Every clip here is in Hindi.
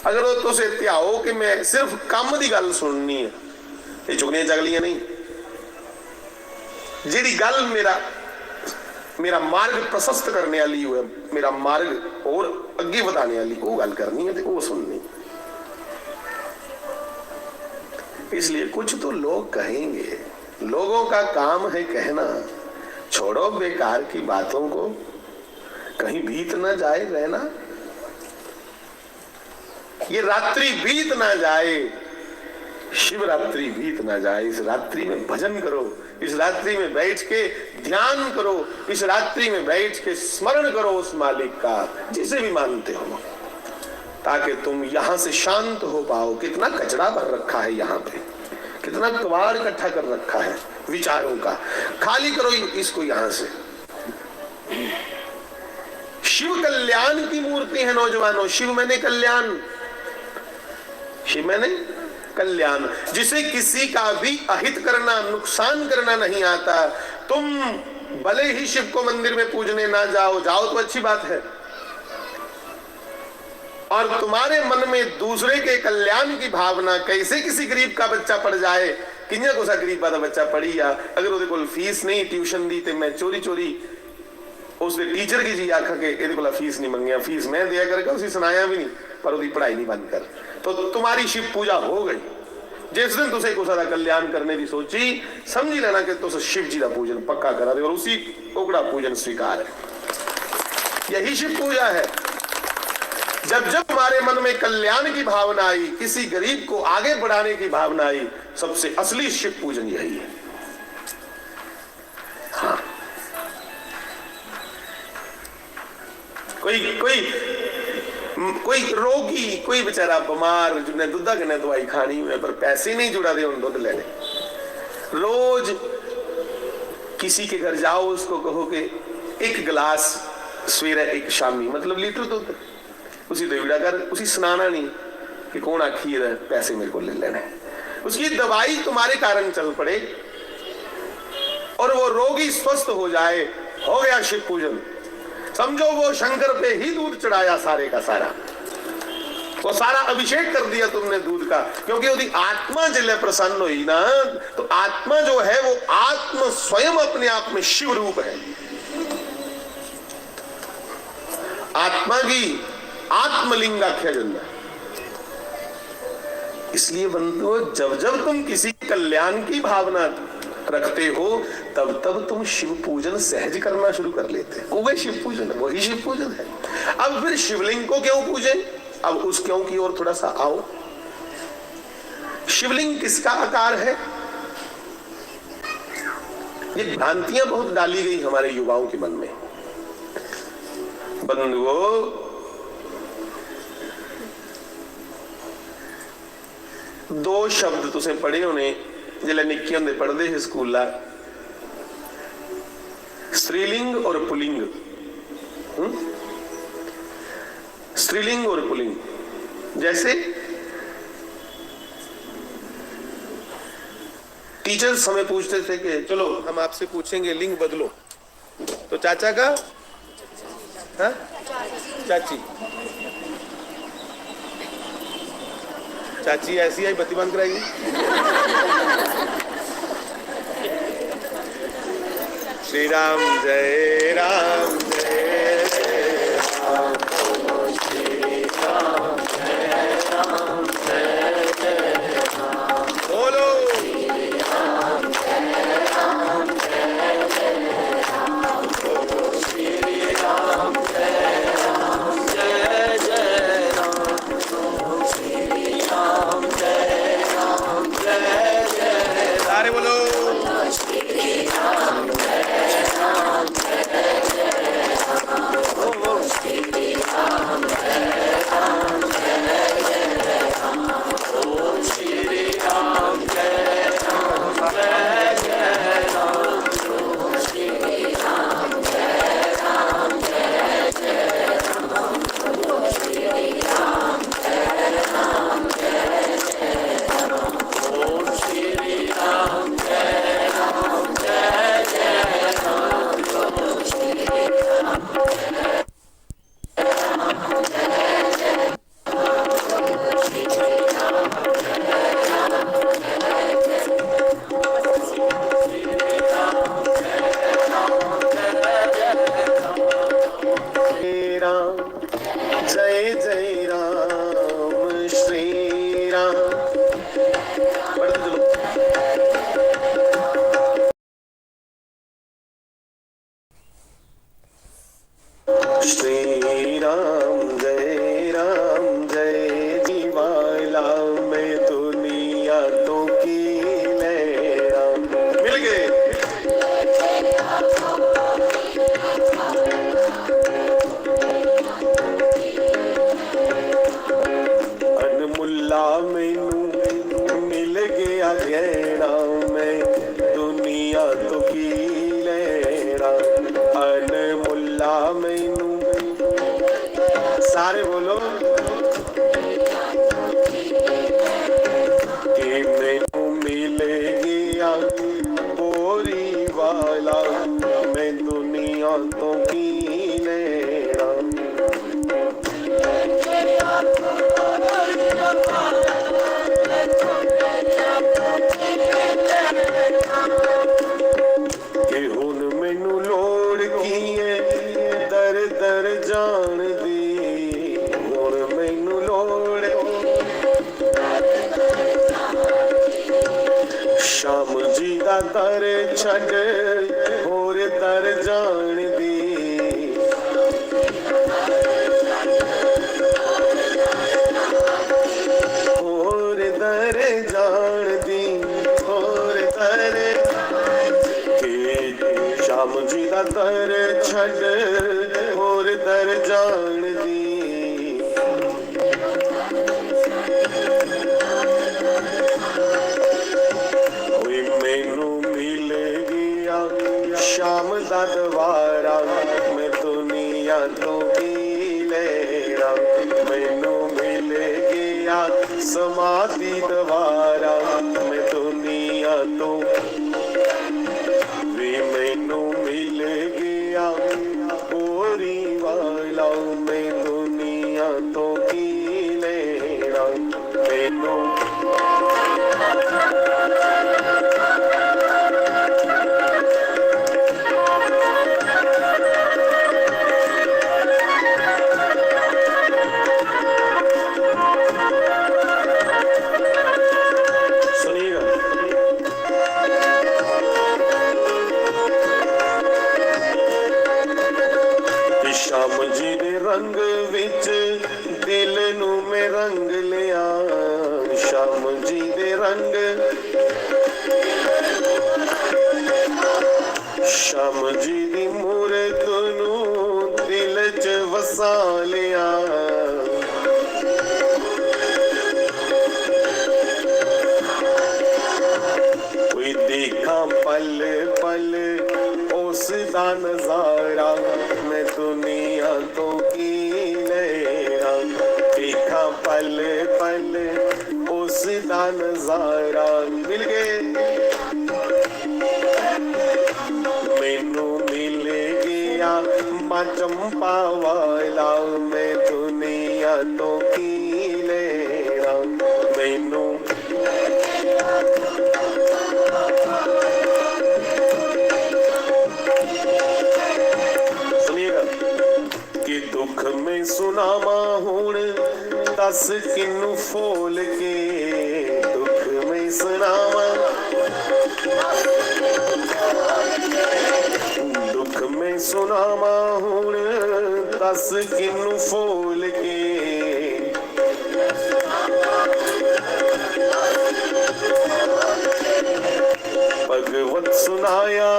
अगर वो तुसे ध्याओ कि मैं सिर्फ काम की गल सुननी है, ये चुगलियां चगलियां नहीं, जिहड़ी गल मेरा मार्ग प्रशस्त करने वाली है, मेरा मार्ग और अगे बढ़ाने वाली वो गल करनी है तो वो सुननी। इसलिए कुछ तो लोग कहेंगे, लोगों का काम है कहना, छोड़ो बेकार की बातों को, कहीं बीत ना जाए रहना, ये रात्रि बीत ना जाए, शिवरात्रि बीत ना जाए। इस रात्रि में भजन करो, इस रात्रि में बैठ के ध्यान करो, इस रात्रि में बैठ के स्मरण करो उस मालिक का जिसे भी मानते हो, ताकि तुम यहां से शांत हो पाओ। कितना कचरा भर रखा है यहाँ पे, कितना कबाड़ इकट्ठा कर रखा है विचारों का, खाली करो इसको यहां से। शिव कल्याण की मूर्ति है नौजवानों, शिव मैंने कल्याण, शिव मैंने कल्याण, जिसे किसी का भी अहित करना, नुकसान करना नहीं आता। तुम भले ही शिव को मंदिर में पूजने ना जाओ, जाओ तो अच्छी बात है, और तुम्हारे मन में दूसरे के कल्याण की भावना, कैसे किसी गरीब का बच्चा पढ़ जाए, किन्या को सा गरीब का बच्चा पढ़ी आ, अगर ਉਹਦੇ ਕੋਲ फीस नहीं ट्यूशन दी, तो मैं चोरी चोरी उसके टीचर की जी आखा के ਇਹਦੇ ਕੋਲ फीस नहीं मंगिया, फीस मैं दिया करके उसे सुनाया भी नहीं, पर उसकी पढ़ाई नहीं बंद कर, तो तुम्हारी शिव पूजा हो गई। जिस दिन तुसे कुसा कल्याण करने की सोची, समझी लेना कि तुस शिव जी का पूजन पक्का करा दे, और उसी ओकड़ा पूजन स्वीकार है। यही शिव पूजा है। जब जब हमारे मन में कल्याण की भावना आई, किसी गरीब को आगे बढ़ाने की भावना आई, सबसे असली शिव पूजन यही है। हाँ। कोई रोगी, कोई बेचारा बीमार जिन्हें दूधा कने दवाई खानी है पर पैसे नहीं जुड़ा दे उन दूध लेने, रोज किसी के घर जाओ, उसको कहो कि एक गिलास सवेरे एक शामी, मतलब लीटर दूध, उसी देवड़ा कर, उसी सुनाना नहीं कि कौन आखिर है पैसे मेरे को ले लेने, उसकी दवाई तुम्हारे कारण चल पड़े और वो रोगी स्वस्थ हो जाए, हो गया शिव पूजन। समझो वो शंकर पे ही दूध चढ़ाया सारे का सारा, वो सारा अभिषेक कर दिया तुमने दूध का, क्योंकि उसकी आत्मा जिले प्रसन्न हुई ना, तो आत्मा जो है वो आत्मा स्वयं अपने आप में शिव रूप है। आत्मा की आत्मलिंग आख्या जाता है। इसलिए बंधुओं, जब जब तुम किसी कल्याण की भावना रखते हो, तब तब तुम शिव पूजन सहज करना शुरू कर लेते हैं। वही शिव पूजन है, वही शिव पूजन है। अब फिर शिवलिंग को क्यों पूजे, अब उस क्यों की ओर थोड़ा सा आओ। शिवलिंग किसका आकार है? ये भ्रांतियां बहुत डाली गई हमारे युवाओं के मन में। बंधुओं, दो शब्द तुसे पढ़े होने जिले निक्के होंदे पढ़ते हैं स्कूल, स्त्रीलिंग और पुलिंग। स्त्रीलिंग और पुलिंग, जैसे टीचर्स हमें पूछते थे कि चलो हम आपसे पूछेंगे लिंग बदलो, तो चाचा का हाँ? चाची, चाची ऐसी आई बत्ती बंद कराएगी। श्री राम जय राम जय जय राम, श्री राम जय राम जय जय राम, बोलो श्री राम जय राम जय जय राम, बोलो श्री राम जय राम जय जय राम, बोलो श्री राम जय राम जय जय, सारे बोलो श्री राम जय राम जय जय मुल्ला मैनू मिल गया गहना, मैं दुनिया तो की लेना। अनमुल्ला मैनू, सारे बोलो कि मैनू मिल गया बोरी वाला, मैं दुनिया तो की लेना। कि हुण मैनू लोड़ की है दर दर जान दी, हुण मैनू लोड़ शाम जी दा दर छड़ होर दर जान दी। होर दर जान दी, होर दर के शाम जी दा दर छड़ होर दर जान दी। मैनू मिल गया शाम दा दवारा, मैं दुनिया तो की लेना। मैनू मिल गया समाधि दवारा, मैं दुनिया तो भी। मैनू मिल गया बोरी वाला, मैं दुनिया तो की लेना। मैनू शाम जी दे रंग विच दिल नू मैं रंग लिया, शाम जी दे रंग, शाम जी दी मूरत नू दिल च वसा लिया। कोई देखा पल पल उस दा नजारा, मैं दुनिया तो की लेना। देखा पल पल उस दा नजारा, मिल गए मैनू मिल गया मां चंपा वाला, मैं दुनिया तो की लेना। मैनू कि दुख में सुनावा हुण दस किनू फोल के, दुख में सुनावा, दुख में सुनावा हुण दस किनू फोल के। भगवत सुनाया,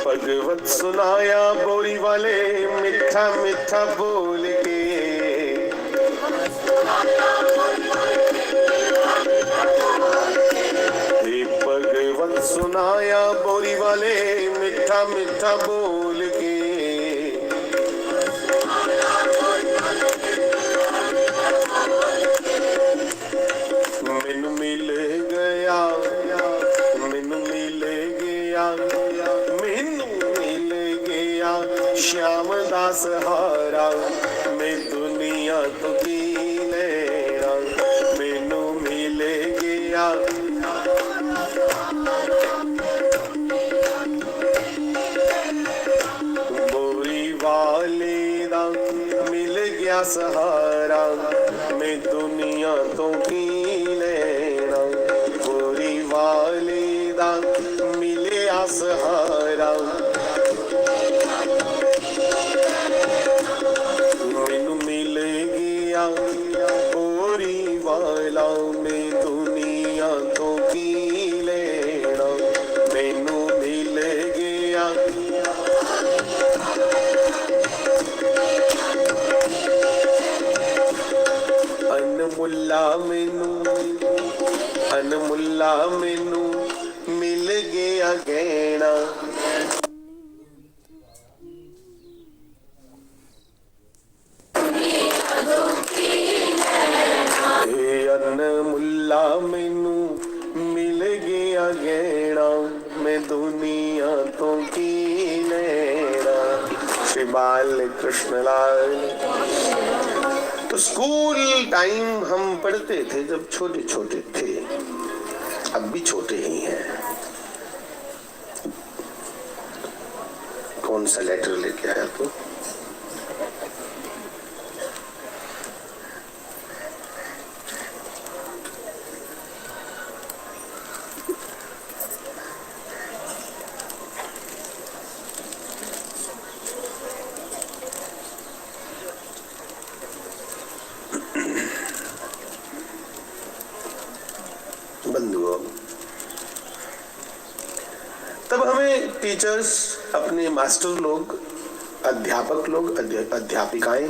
भगवत सुनाया बोरी वाले मिठा मिठा बोल के। भगवत सुनाया बोरी वाले मिठा मिठा बोल के। मैनू मिल गया, मैनू मिल गया, मैनू मिल गया श्याम दा सहारा, मैं दुनिया तो की लेना। मैनू मिल गया बोरी वाले दा मिल गया सहारा, मैं दुनिया तो की लेना। बोरी वाले दा मिलिया सहारा, मैनू मिल गया बोरी वाला, मैं दुनिया तो की लेना। मैनू मिल गया अन अनमुल्ला मैनू मिल गया गहना। अनमुल्ला मैनू मिल गया गहना, मैं दुनिया तो की लेना। श्री बाल कृष्ण लाल। तो स्कूल टाइम हम पढ़ते थे जब छोटे छोटे थे, अब भी छोटे ही हैं। कौन सा लेटर लेके आया तू? बंधुओं, तब हमें टीचर्स, अपने मास्टर लोग, अध्यापक लोग, अध्यापिकाएं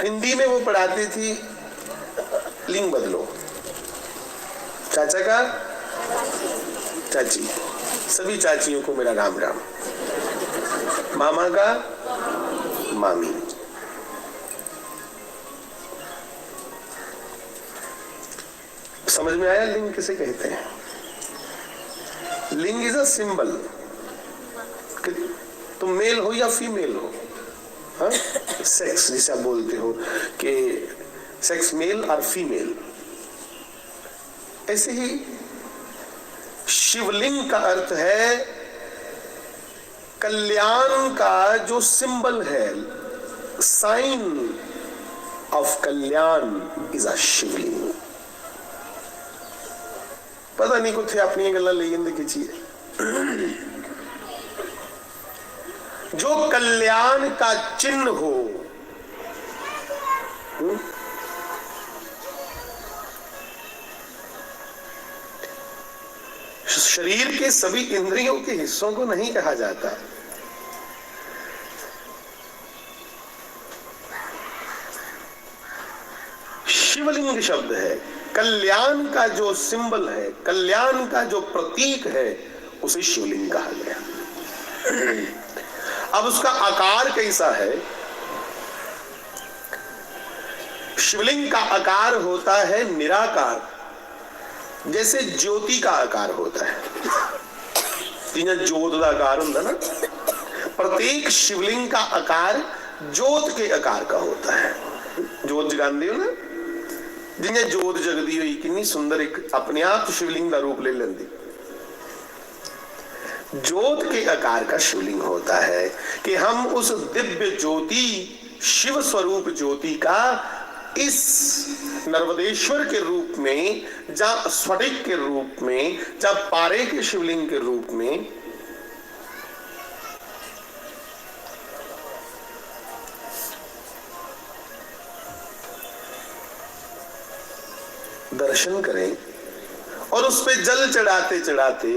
हिंदी में वो पढ़ाती थी, लिंग बदलो। चाचा का चाची, सभी चाचियों को मेरा राम राम। मामा का मामी। समझ में आया लिंग किसे कहते हैं? लिंग इज अ सिंबल कि तुम मेल हो या फीमेल हो। हाँ, सेक्स जिसे आप बोलते हो कि सेक्स मेल और फीमेल। ऐसे ही शिवलिंग का अर्थ है कल्याण का जो सिंबल है, sign of Kalyan is a Shivling. पता नहीं कुछ अपनी गल्लां लेइंदे खिंचिए। जो कल्याण का चिन्ह हो, शरीर के सभी इंद्रियों के हिस्सों को नहीं कहा जाता। शिवलिंग शब्द है। कल्याण का जो सिंबल है, कल्याण का जो प्रतीक है, उसे शिवलिंग कहा गया। अब उसका आकार कैसा है? शिवलिंग का आकार होता है निराकार, जैसे ज्योति का आकार होता है। ज्योत का आकार होता ना, प्रत्येक शिवलिंग का आकार ज्योत के आकार का होता है। ज्योत जगाते हो ना, जिन्हें जोत जगदी हुई कितनी सुंदर एक अपने आप शिवलिंग का रूप ले लेंदी। जोत के आकार का शिवलिंग होता है कि हम उस दिव्य ज्योति, शिव स्वरूप ज्योति का इस नर्मदेश्वर के रूप में, जा स्फटिक के रूप में, जा पारे के शिवलिंग के रूप में दर्शन करें और उस पे जल चढ़ाते चढ़ाते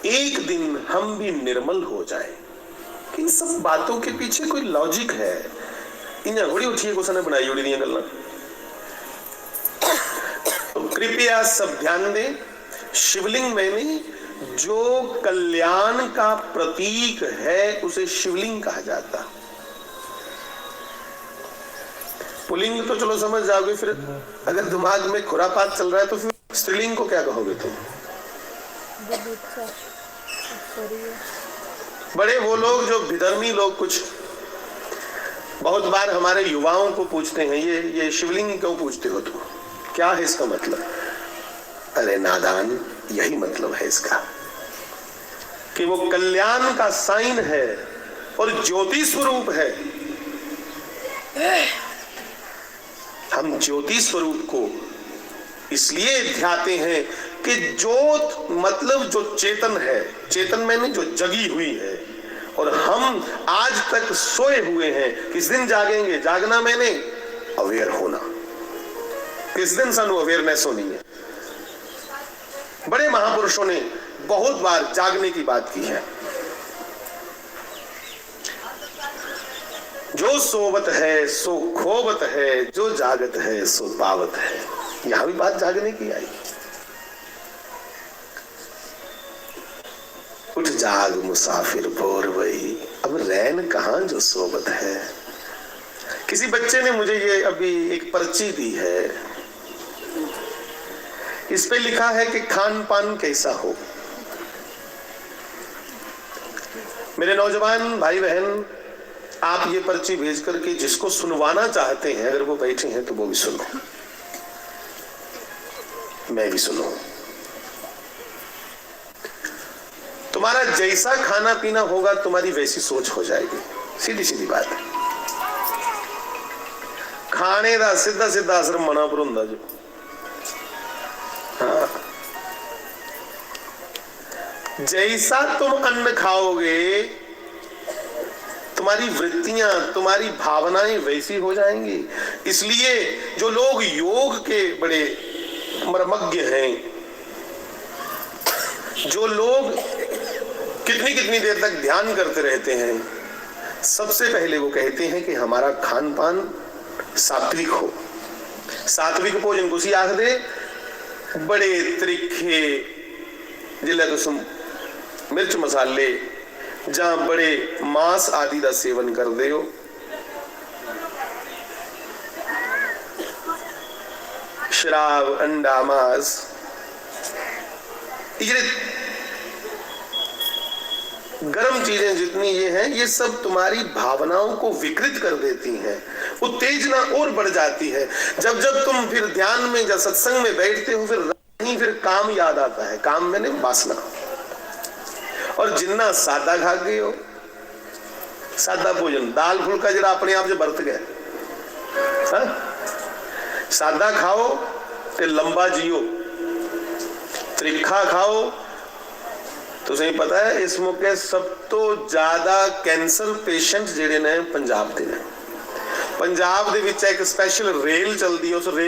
एक दिन हम भी निर्मल हो जाए। इन सब बातों के पीछे कोई लॉजिक है। इन्हें बड़ी उठिए को सने बनाई उड़ी दी गल्ला। तो कृपया सब ध्यान दें, शिवलिंग में जो कल्याण का प्रतीक है उसे शिवलिंग कहा जाता। पुल्लिंग तो चलो समझ जाओगे, फिर अगर दिमाग में खुरापात चल रहा है तो फिर स्त्रीलिंग को क्या कहोगे तुम? बड़े वो लोग जो विधर्मी लोग कुछ बहुत बार हमारे युवाओं को पूछते हैं, ये शिवलिंग क्यों पूछते हो तुम, क्या है इसका मतलब? अरे नादान, यही मतलब है इसका कि वो कल्याण का साइन है और ज्योति स्वरूप है। हम ज्योति स्वरूप को इसलिए ध्याते हैं कि ज्योत मतलब जो चेतन है, चेतन मैंने जो जगी हुई है, और हम आज तक सोए हुए हैं। किस दिन जागेंगे? जागना मैंने अवेयर होना। किस दिन सानू अवेयरनेस होनी है? बड़े महापुरुषों ने बहुत बार जागने की बात की है। जो सोवत है सो खोवत है, जो जागत है सो पावत है। यहां भी बात जागने की आई। उठ जाग मुसाफिर भोर वही, अब रैन कहां जो सोवत है। किसी बच्चे ने मुझे ये अभी एक पर्ची दी है, इस पे लिखा है कि खान पान कैसा हो। मेरे नौजवान भाई बहन, आप ये पर्ची भेज करके जिसको सुनवाना चाहते हैं, अगर वो बैठे हैं तो वो भी सुनो, मैं भी सुनो। तुम्हारा जैसा खाना पीना होगा तुम्हारी वैसी सोच हो जाएगी। सीधी सीधी बात है। खाने का सीधा सीधा असर मना पर हुंदा जो। हाँ, जैसा तुम अन्न खाओगे तुम्हारी वृत्तियां, तुम्हारी भावनाएं वैसी हो जाएंगी। इसलिए जो लोग योग के बड़े मर्मज्ञ हैं, जो लोग कितनी कितनी देर तक ध्यान करते रहते हैं, सबसे पहले वो कहते हैं कि हमारा खान पान सात्विक हो। सात्विक भोजन को सी आख दे बड़े त्रिखे जिले तुम मिर्च मसाले जहां बड़े मांस आदि का सेवन कर दे हो। शराब, अंडा, मांस, ये गर्म चीजें जितनी ये हैं, ये सब तुम्हारी भावनाओं को विकृत कर देती हैं, उत्तेजना और बढ़ जाती है। जब जब तुम फिर ध्यान में, जब सत्संग में बैठते हो, फिर काम याद आता है। काम मैंने वासना। और जिन्ना सादा खा गए हो, सादा भोजन, दाल फुल्का जरा अपने आप से बरत गए। सादा खाओ ते लंबा जियो, त्रिखा खाओ तो सही पता है इस मौके सब तो ज्यादा कैंसर पेशेंट जेडे ने पंजाब दे ने। पंजाब दे विच एक स्पेशल रेल चलती है, उस रेल